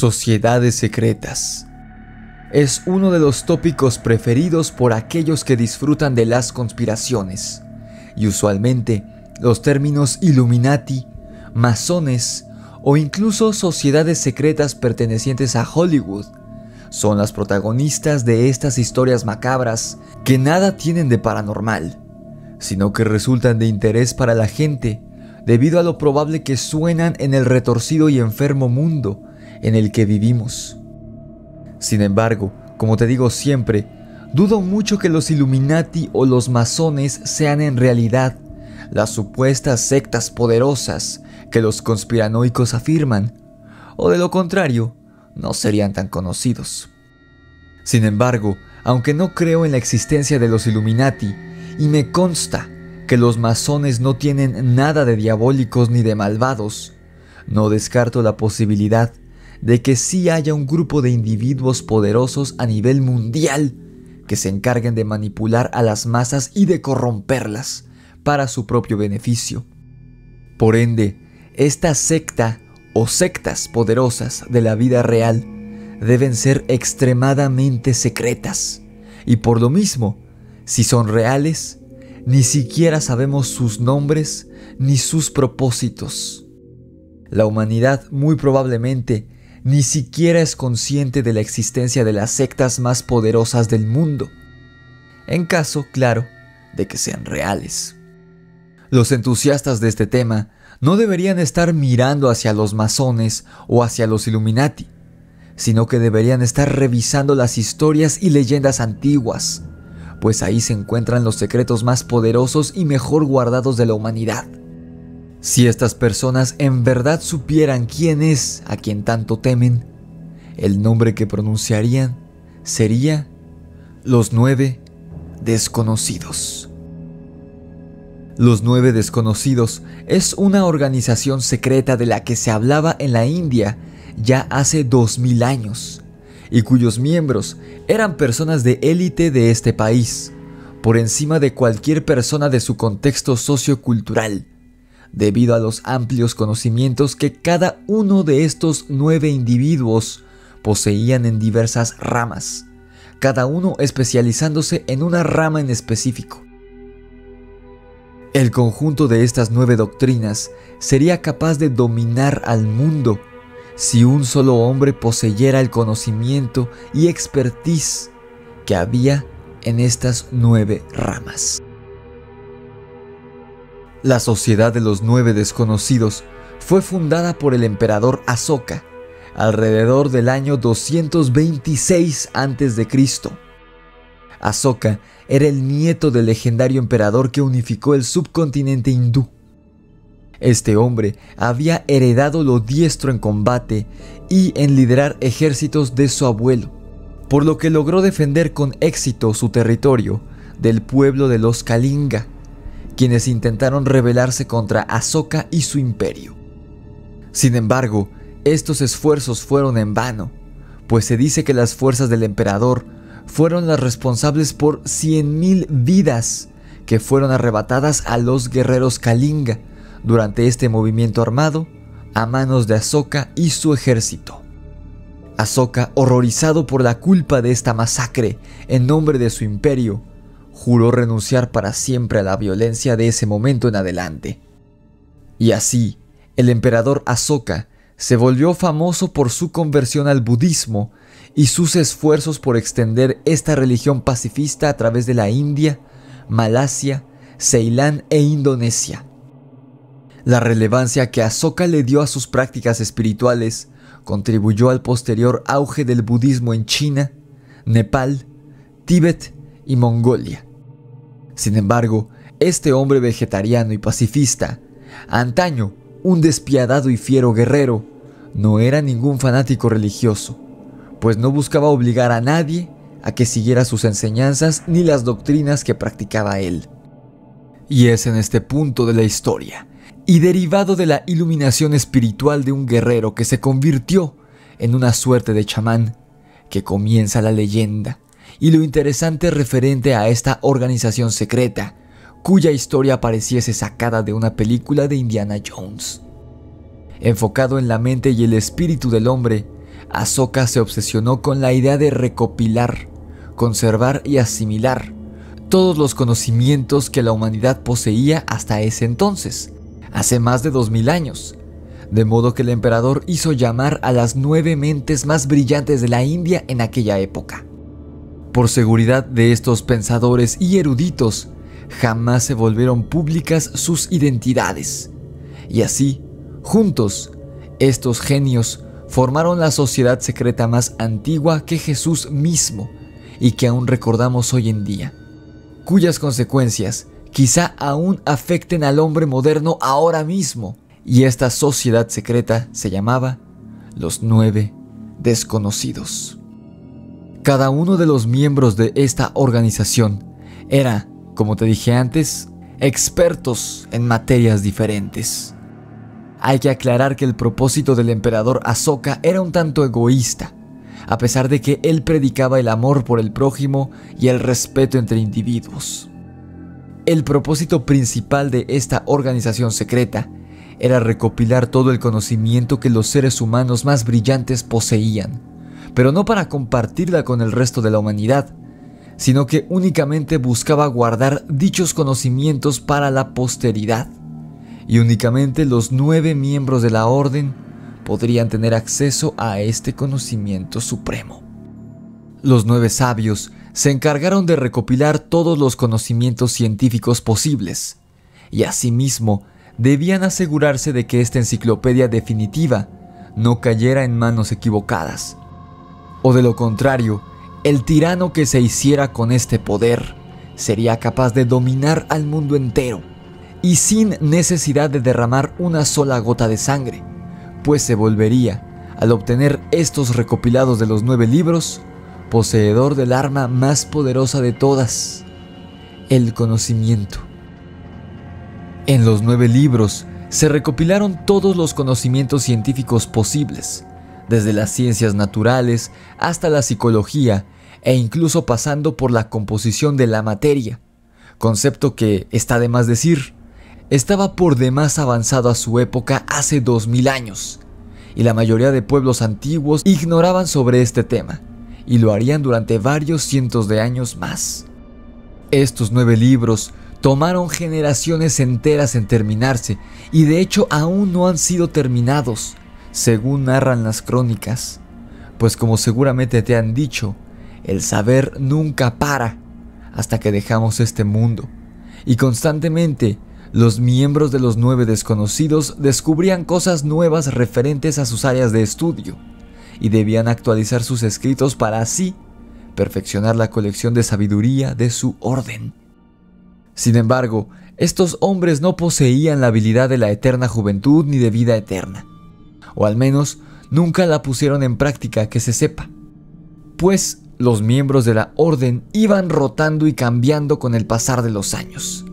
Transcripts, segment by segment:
Sociedades secretas. Es uno de los tópicos preferidos por aquellos que disfrutan de las conspiraciones, y usualmente los términos Illuminati, masones o incluso sociedades secretas pertenecientes a Hollywood son las protagonistas de estas historias macabras que nada tienen de paranormal, sino que resultan de interés para la gente debido a lo probable que suenan en el retorcido y enfermo mundo en el que vivimos. Sin embargo, como te digo siempre, dudo mucho que los Illuminati o los masones sean en realidad las supuestas sectas poderosas que los conspiranoicos afirman, o de lo contrario, no serían tan conocidos. Sin embargo, aunque no creo en la existencia de los Illuminati, y me consta que los masones no tienen nada de diabólicos ni de malvados, no descarto la posibilidad de que sí haya un grupo de individuos poderosos a nivel mundial que se encarguen de manipular a las masas y de corromperlas para su propio beneficio. Por ende, esta secta o sectas poderosas de la vida real deben ser extremadamente secretas, y por lo mismo, si son reales, ni siquiera sabemos sus nombres ni sus propósitos. La humanidad muy probablemente ni siquiera es consciente de la existencia de las sectas más poderosas del mundo, en caso, claro, de que sean reales. Los entusiastas de este tema no deberían estar mirando hacia los masones o hacia los Illuminati, sino que deberían estar revisando las historias y leyendas antiguas, pues ahí se encuentran los secretos más poderosos y mejor guardados de la humanidad. Si estas personas en verdad supieran quién es a quien tanto temen, el nombre que pronunciarían sería los 9 desconocidos. Los 9 desconocidos es una organización secreta de la que se hablaba en la India ya hace 2000 años, y cuyos miembros eran personas de élite de este país, por encima de cualquier persona de su contexto sociocultural, debido a los amplios conocimientos que cada uno de estos 9 individuos poseían en diversas ramas, cada uno especializándose en una rama en específico. El conjunto de estas 9 doctrinas sería capaz de dominar al mundo si un solo hombre poseyera el conocimiento y expertise que había en estas 9 ramas. La Sociedad de los 9 Desconocidos fue fundada por el emperador Asoka alrededor del año 226 a.C. Asoka era el nieto del legendario emperador que unificó el subcontinente hindú. Este hombre había heredado lo diestro en combate y en liderar ejércitos de su abuelo, por lo que logró defender con éxito su territorio del pueblo de los Kalinga, quienes intentaron rebelarse contra Asoka y su imperio. Sin embargo, estos esfuerzos fueron en vano, pues se dice que las fuerzas del emperador fueron las responsables por 100,000 vidas que fueron arrebatadas a los guerreros Kalinga durante este movimiento armado a manos de Asoka y su ejército. Asoka, horrorizado por la culpa de esta masacre en nombre de su imperio, juró renunciar para siempre a la violencia de ese momento en adelante. Y así, el emperador Asoka se volvió famoso por su conversión al budismo y sus esfuerzos por extender esta religión pacifista a través de la India, Malasia, Ceilán e Indonesia. La relevancia que Asoka le dio a sus prácticas espirituales contribuyó al posterior auge del budismo en China, Nepal, Tíbet y Mongolia. Sin embargo, este hombre vegetariano y pacifista, antaño un despiadado y fiero guerrero, no era ningún fanático religioso, pues no buscaba obligar a nadie a que siguiera sus enseñanzas ni las doctrinas que practicaba él. Y es en este punto de la historia, y derivado de la iluminación espiritual de un guerrero que se convirtió en una suerte de chamán, que comienza la leyenda y lo interesante referente a esta organización secreta, cuya historia pareciese sacada de una película de Indiana Jones. Enfocado en la mente y el espíritu del hombre, Asoka se obsesionó con la idea de recopilar, conservar y asimilar todos los conocimientos que la humanidad poseía hasta ese entonces, hace más de 2000 años. De modo que el emperador hizo llamar a las 9 mentes más brillantes de la India en aquella época. Por seguridad de estos pensadores y eruditos, jamás se volvieron públicas sus identidades. Y así, juntos, estos genios formaron la sociedad secreta más antigua que Jesús mismo y que aún recordamos hoy en día, cuyas consecuencias quizá aún afecten al hombre moderno ahora mismo. Y esta sociedad secreta se llamaba los 9 desconocidos. Cada uno de los miembros de esta organización era, como te dije antes, expertos en materias diferentes. Hay que aclarar que el propósito del emperador Asoka era un tanto egoísta, a pesar de que él predicaba el amor por el prójimo y el respeto entre individuos. El propósito principal de esta organización secreta era recopilar todo el conocimiento que los seres humanos más brillantes poseían, pero no para compartirla con el resto de la humanidad, sino que únicamente buscaba guardar dichos conocimientos para la posteridad, y únicamente los 9 miembros de la orden podrían tener acceso a este conocimiento supremo. Los 9 sabios se encargaron de recopilar todos los conocimientos científicos posibles, y asimismo debían asegurarse de que esta enciclopedia definitiva no cayera en manos equivocadas. O de lo contrario, el tirano que se hiciera con este poder sería capaz de dominar al mundo entero y sin necesidad de derramar una sola gota de sangre, pues se volvería, al obtener estos recopilados de los 9 libros, poseedor del arma más poderosa de todas, el conocimiento. En los 9 libros se recopilaron todos los conocimientos científicos posibles, desde las ciencias naturales hasta la psicología e incluso pasando por la composición de la materia, concepto que, está de más decir, estaba por demás avanzado a su época hace 2000 años, y la mayoría de pueblos antiguos ignoraban sobre este tema, y lo harían durante varios cientos de años más. Estos 9 libros tomaron generaciones enteras en terminarse y de hecho aún no han sido terminados, según narran las crónicas, pues como seguramente te han dicho, el saber nunca para hasta que dejamos este mundo, y constantemente los miembros de los 9 desconocidos descubrían cosas nuevas referentes a sus áreas de estudio y debían actualizar sus escritos para así perfeccionar la colección de sabiduría de su orden. Sin embargo, estos hombres no poseían la habilidad de la eterna juventud ni de vida eterna, o al menos nunca la pusieron en práctica que se sepa, pues los miembros de la orden iban rotando y cambiando con el pasar de los años.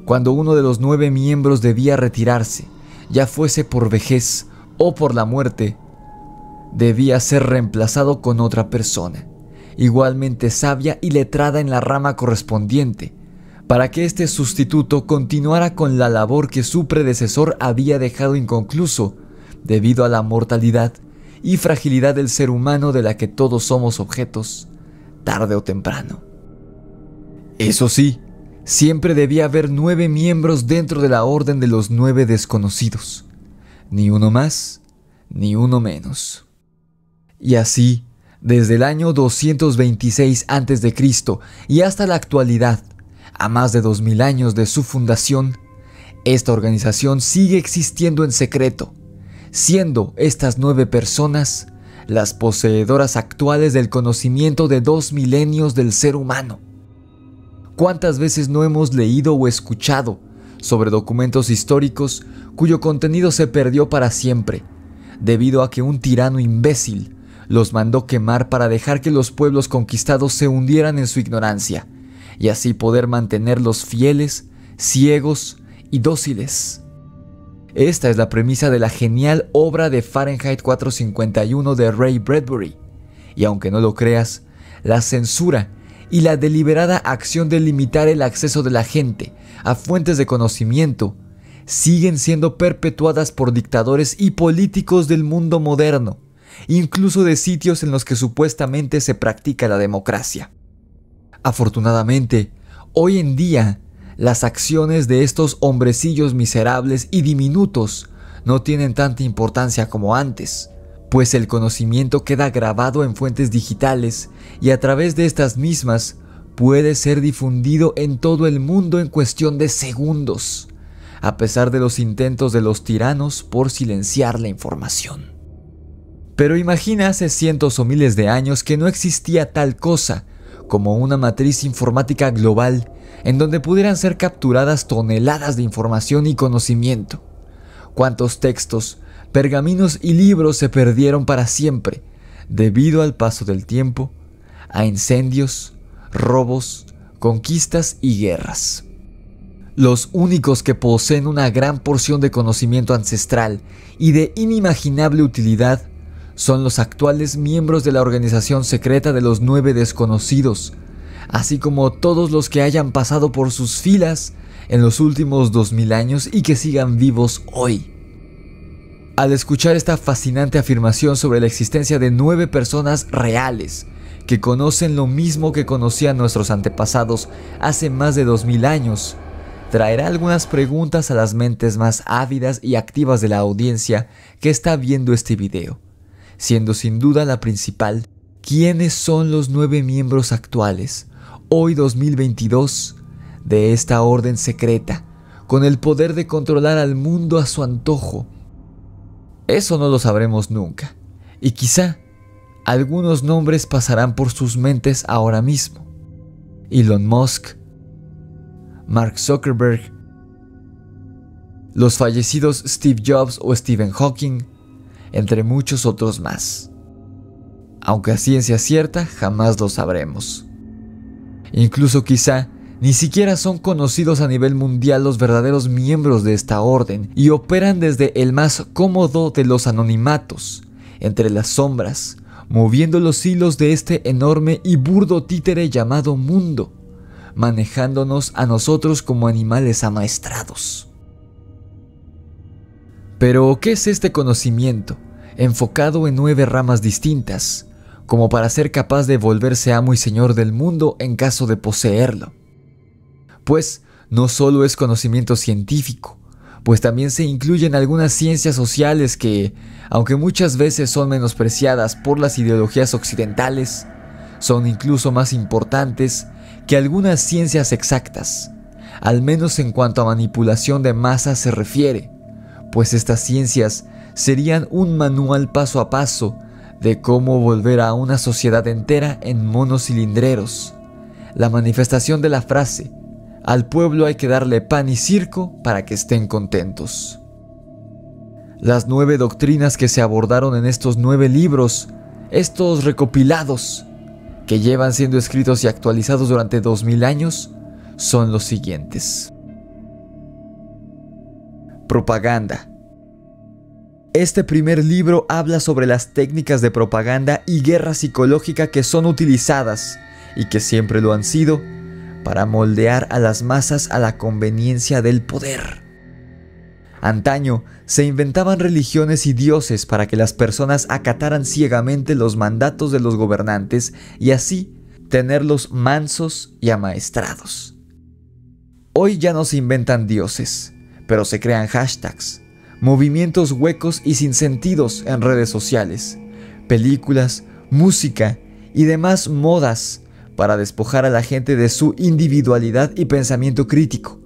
Cuando uno de los 9 miembros debía retirarse, ya fuese por vejez o por la muerte, debía ser reemplazado con otra persona, igualmente sabia y letrada en la rama correspondiente, para que este sustituto continuara con la labor que su predecesor había dejado inconcluso debido a la mortalidad y fragilidad del ser humano de la que todos somos objetos, tarde o temprano. Eso sí, siempre debía haber 9 miembros dentro de la orden de los 9 desconocidos, ni uno más, ni uno menos. Y así, desde el año 226 a.C. y hasta la actualidad, a más de 2000 años de su fundación, esta organización sigue existiendo en secreto, siendo estas 9 personas las poseedoras actuales del conocimiento de 2 milenios del ser humano. ¿Cuántas veces no hemos leído o escuchado sobre documentos históricos cuyo contenido se perdió para siempre, debido a que un tirano imbécil los mandó quemar para dejar que los pueblos conquistados se hundieran en su ignorancia, y así poder mantenerlos fieles, ciegos y dóciles? Esta es la premisa de la genial obra de Fahrenheit 451 de Ray Bradbury, y aunque no lo creas, la censura y la deliberada acción de limitar el acceso de la gente a fuentes de conocimiento siguen siendo perpetuadas por dictadores y políticos del mundo moderno, incluso de sitios en los que supuestamente se practica la democracia. Afortunadamente, hoy en día, las acciones de estos hombrecillos miserables y diminutos no tienen tanta importancia como antes, pues el conocimiento queda grabado en fuentes digitales y a través de estas mismas puede ser difundido en todo el mundo en cuestión de segundos, a pesar de los intentos de los tiranos por silenciar la información. Pero imagina hace cientos o miles de años que no existía tal cosa como una matriz informática global en donde pudieran ser capturadas toneladas de información y conocimiento. ¿Cuántos textos, pergaminos y libros se perdieron para siempre debido al paso del tiempo, a incendios, robos, conquistas y guerras? Los únicos que poseen una gran porción de conocimiento ancestral y de inimaginable utilidad son los actuales miembros de la organización secreta de los 9 desconocidos, así como todos los que hayan pasado por sus filas en los últimos 2000 años y que sigan vivos hoy. Al escuchar esta fascinante afirmación sobre la existencia de 9 personas reales que conocen lo mismo que conocían nuestros antepasados hace más de 2000 años, traerá algunas preguntas a las mentes más ávidas y activas de la audiencia que está viendo este video, siendo sin duda la principal: ¿quiénes son los 9 miembros actuales, hoy 2022, de esta orden secreta, con el poder de controlar al mundo a su antojo? Eso no lo sabremos nunca, y quizá algunos nombres pasarán por sus mentes ahora mismo: Elon Musk, Mark Zuckerberg, los fallecidos Steve Jobs o Stephen Hawking, entre muchos otros más. Aunque a ciencia cierta jamás lo sabremos. Incluso quizá ni siquiera son conocidos a nivel mundial los verdaderos miembros de esta orden y operan desde el más cómodo de los anonimatos, entre las sombras, moviendo los hilos de este enorme y burdo títere llamado mundo, manejándonos a nosotros como animales amaestrados. Pero, ¿qué es este conocimiento, enfocado en 9 ramas distintas, como para ser capaz de volverse amo y señor del mundo en caso de poseerlo? Pues no solo es conocimiento científico, pues también se incluyen algunas ciencias sociales que, aunque muchas veces son menospreciadas por las ideologías occidentales, son incluso más importantes que algunas ciencias exactas, al menos en cuanto a manipulación de masas se refiere, pues estas ciencias serían un manual paso a paso de cómo volver a una sociedad entera en monos cilindreros, la manifestación de la frase: al pueblo hay que darle pan y circo para que estén contentos. Las 9 doctrinas que se abordaron en estos 9 libros, estos recopilados, que llevan siendo escritos y actualizados durante 2000 años, son los siguientes. Propaganda. Este primer libro habla sobre las técnicas de propaganda y guerra psicológica que son utilizadas, y que siempre lo han sido, para moldear a las masas a la conveniencia del poder. Antaño se inventaban religiones y dioses para que las personas acataran ciegamente los mandatos de los gobernantes y así tenerlos mansos y amaestrados. Hoy ya no se inventan dioses, pero se crean hashtags, movimientos huecos y sin sentidos en redes sociales, películas, música y demás modas para despojar a la gente de su individualidad y pensamiento crítico,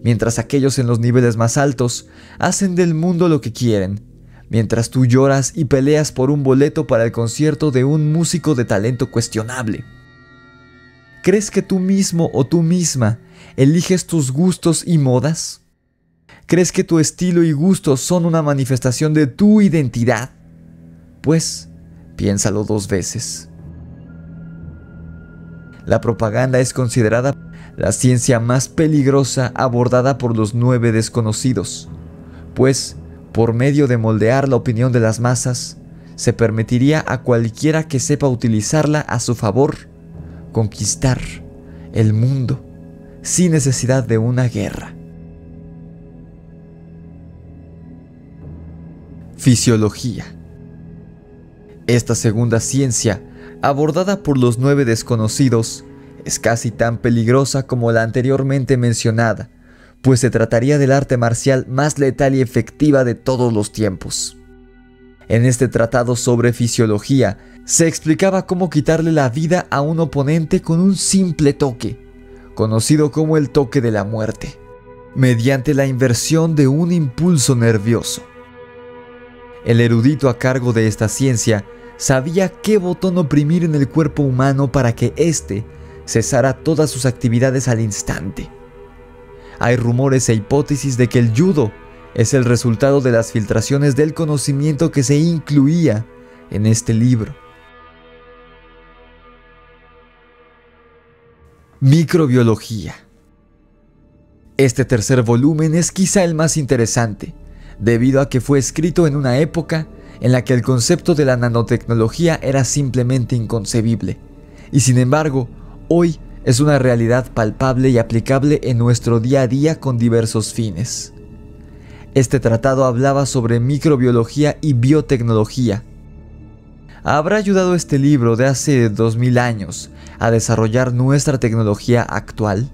mientras aquellos en los niveles más altos hacen del mundo lo que quieren, mientras tú lloras y peleas por un boleto para el concierto de un músico de talento cuestionable. ¿Crees que tú mismo o tú misma eliges tus gustos y modas? ¿Crees que tu estilo y gustos son una manifestación de tu identidad? Pues, piénsalo 2 veces. La propaganda es considerada la ciencia más peligrosa abordada por los 9 desconocidos, pues, por medio de moldear la opinión de las masas, se permitiría a cualquiera que sepa utilizarla a su favor conquistar el mundo sin necesidad de una guerra. Fisiología. Esta segunda ciencia, abordada por los 9 desconocidos, es casi tan peligrosa como la anteriormente mencionada, pues se trataría del arte marcial más letal y efectiva de todos los tiempos. En este tratado sobre fisiología, se explicaba cómo quitarle la vida a un oponente con un simple toque, conocido como el toque de la muerte, mediante la inversión de un impulso nervioso. El erudito a cargo de esta ciencia sabía qué botón oprimir en el cuerpo humano para que éste cesara todas sus actividades al instante. Hay rumores e hipótesis de que el judo es el resultado de las filtraciones del conocimiento que se incluía en este libro. Microbiología. Este tercer volumen es quizá el más interesante, debido a que fue escrito en una época en la que el concepto de la nanotecnología era simplemente inconcebible, y sin embargo, hoy es una realidad palpable y aplicable en nuestro día a día con diversos fines. Este tratado hablaba sobre microbiología y biotecnología. ¿Habrá ayudado este libro de hace 2000 años a desarrollar nuestra tecnología actual?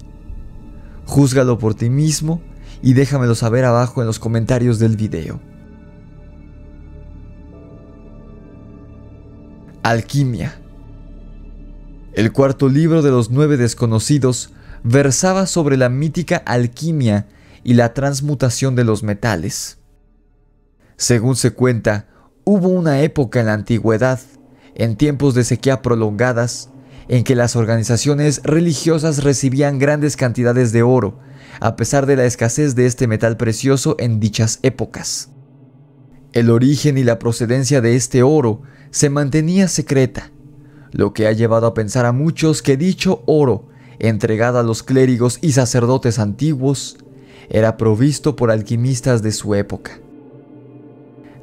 Júzgalo por ti mismo y déjamelo saber abajo en los comentarios del video. Alquimia. El cuarto libro de los 9 desconocidos versaba sobre la mítica alquimia y la transmutación de los metales. Según se cuenta, hubo una época en la antigüedad, en tiempos de sequía prolongadas, en que las organizaciones religiosas recibían grandes cantidades de oro, a pesar de la escasez de este metal precioso en dichas épocas. El origen y la procedencia de este oro se mantenía secreta, lo que ha llevado a pensar a muchos que dicho oro, entregado a los clérigos y sacerdotes antiguos, era provisto por alquimistas de su época.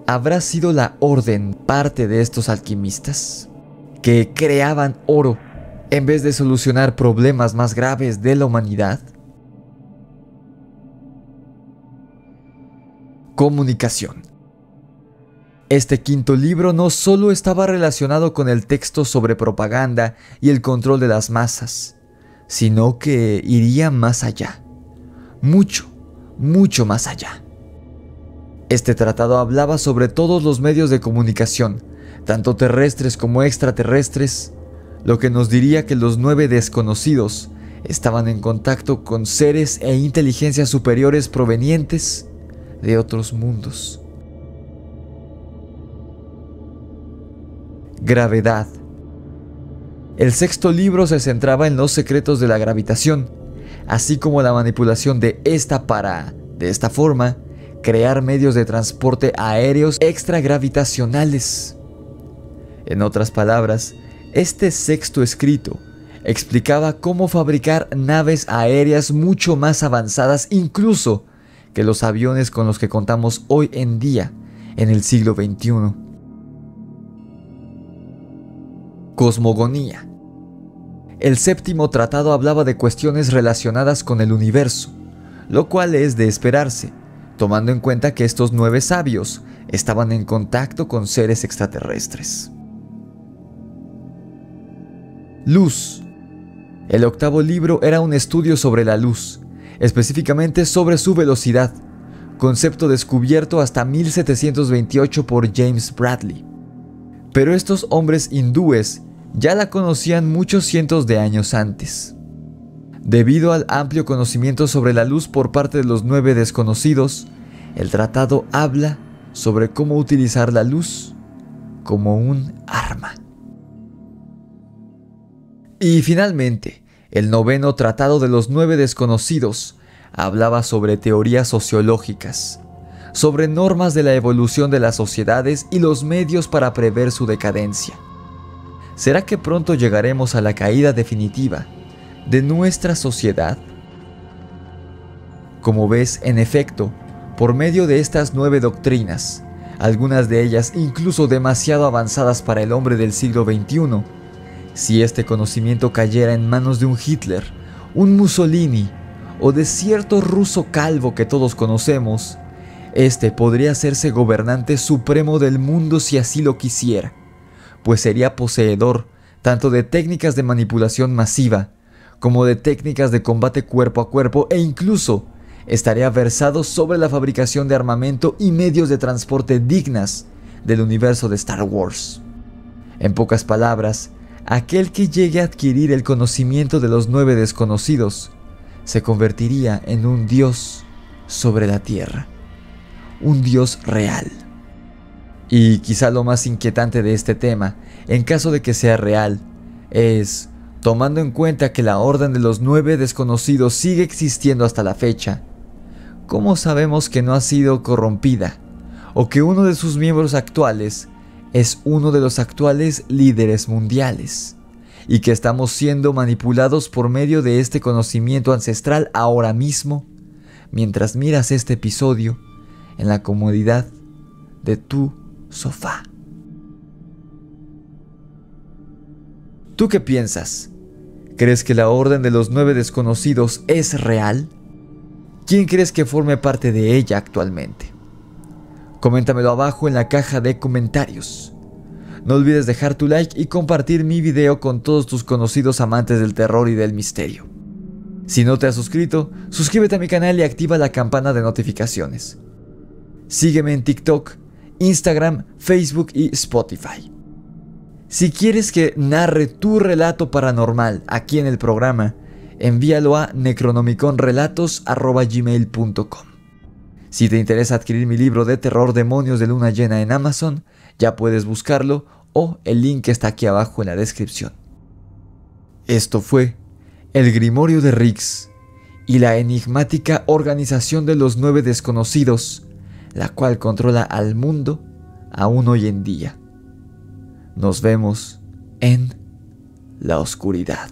¿Habrá sido la orden parte de estos alquimistas, que creaban oro en vez de solucionar problemas más graves de la humanidad? Comunicación. Este quinto libro no solo estaba relacionado con el texto sobre propaganda y el control de las masas, sino que iría más allá. Mucho más allá. Este tratado hablaba sobre todos los medios de comunicación, tanto terrestres como extraterrestres, lo que nos diría que los 9 desconocidos estaban en contacto con seres e inteligencias superiores provenientes de otros mundos. Gravedad. El sexto libro se centraba en los secretos de la gravitación, así como la manipulación de esta para, de esta forma, crear medios de transporte aéreos extragravitacionales. En otras palabras, este sexto escrito explicaba cómo fabricar naves aéreas mucho más avanzadas incluso que los aviones con los que contamos hoy en día en el siglo XXI. Cosmogonía. El séptimo tratado hablaba de cuestiones relacionadas con el universo, lo cual es de esperarse, tomando en cuenta que estos 9 sabios estaban en contacto con seres extraterrestres. Luz. El octavo libro era un estudio sobre la luz, específicamente sobre su velocidad, concepto descubierto hasta 1728 por James Bradley. Pero estos hombres hindúes ya la conocían muchos cientos de años antes. Debido al amplio conocimiento sobre la luz por parte de los 9 desconocidos, el tratado habla sobre cómo utilizar la luz como un arma. Y finalmente, el noveno tratado de los 9 desconocidos hablaba sobre teorías sociológicas, sobre normas de la evolución de las sociedades y los medios para prever su decadencia. ¿Será que pronto llegaremos a la caída definitiva de nuestra sociedad? Como ves, en efecto, por medio de estas 9 doctrinas, algunas de ellas incluso demasiado avanzadas para el hombre del siglo XXI, si este conocimiento cayera en manos de un Hitler, un Mussolini o de cierto ruso calvo que todos conocemos, este podría hacerse gobernante supremo del mundo si así lo quisiera, pues sería poseedor tanto de técnicas de manipulación masiva como de técnicas de combate cuerpo a cuerpo, e incluso estaría versado sobre la fabricación de armamento y medios de transporte dignas del universo de Star Wars. En pocas palabras, aquel que llegue a adquirir el conocimiento de los 9 desconocidos se convertiría en un dios sobre la tierra, un dios real. Y quizá lo más inquietante de este tema, en caso de que sea real, es, tomando en cuenta que la Orden de los 9 desconocidos sigue existiendo hasta la fecha, ¿cómo sabemos que no ha sido corrompida? O que uno de sus miembros actuales es uno de los actuales líderes mundiales, y que estamos siendo manipulados por medio de este conocimiento ancestral ahora mismo, mientras miras este episodio en la comodidad de tu sofá? ¿Tú qué piensas? ¿Crees que la Orden de los 9 desconocidos es real? ¿Quién crees que forme parte de ella actualmente? Coméntamelo abajo en la caja de comentarios. No olvides dejar tu like y compartir mi video con todos tus conocidos amantes del terror y del misterio. Si no te has suscrito, suscríbete a mi canal y activa la campana de notificaciones. Sígueme en TikTok, Instagram, Facebook y Spotify. Si quieres que narre tu relato paranormal aquí en el programa, envíalo a necronomiconrelatos@gmail.com. Si te interesa adquirir mi libro de terror Demonios de Luna Llena en Amazon, ya puedes buscarlo o el link está aquí abajo en la descripción. Esto fue El Grimorio de Rix y la enigmática organización de los 9 desconocidos, la cual controla al mundo aún hoy en día. Nos vemos en la oscuridad.